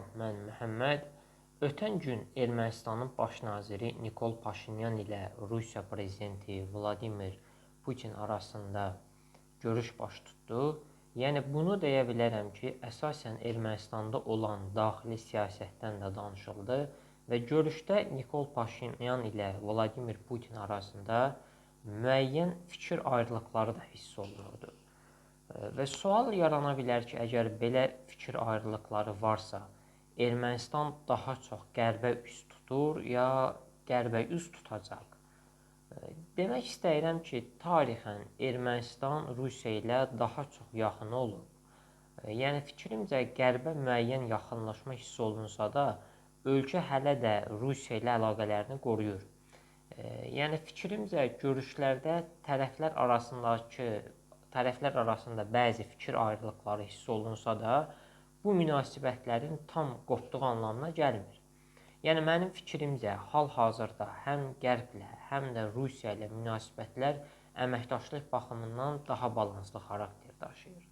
Salam, mən Məhəmməd. Ötən gün Ermənistanın baş naziri Nikol Paşinyan ilə Rusiya prezidenti Vladimir Putin arasında görüş baş tutdu. Yəni bunu deyə bilərəm ki, əsasən Ermənistanda olan daxili siyasətdən də danışıldı və görüşdə Nikol Paşinyan ilə Vladimir Putin arasında müəyyən fikir ayrılıqları da hiss olunurdu. Və sual yarana bilər ki, əgər belə fikir ayrılıqları varsa, Ermənistan daha çox qərbə üz tutur, ya qərbə üz tutacaq? Demək istəyirəm ki, tarixən Ermənistan Rusiya ilə daha çox yaxın olub. Yəni fikrimcə qərbə müəyyən yaxınlaşma hiss olunsa da, ölkə hələ də Rusiya ilə əlaqələrini qoruyur. Yəni fikrimcə görüşlərdə tərəflər arasında bəzi fikir ayrılıqları hiss olunsa da, bu münasibətlərin tam qopduğu anlamına gəlmir. Yəni mənim fikrimcə hal-hazırda həm Qərblə, həm də Rusiya ilə münasibətlər əməkdaşlıq baxımından daha balanslı xarakter daşıyır.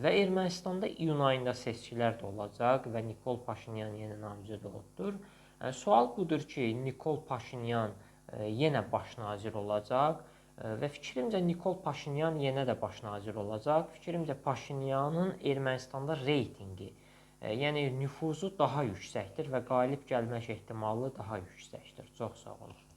Və Ermənistanda iyun ayında seçkilər də olacaq və Nikol Paşinyan yenə namizəd olubdur. Sual budur ki, Nikol Paşinyan yenə baş nazir olacaq və fikrimcə Nikol Paşinyan yenə də baş nazir olacaq. Fikrimcə Paşinyanın Ermənistanda reytinqi, yəni nüfuzu daha yüksəkdir və qalib gəlmək ehtimalı daha yüksəkdir. Çox sağ olun.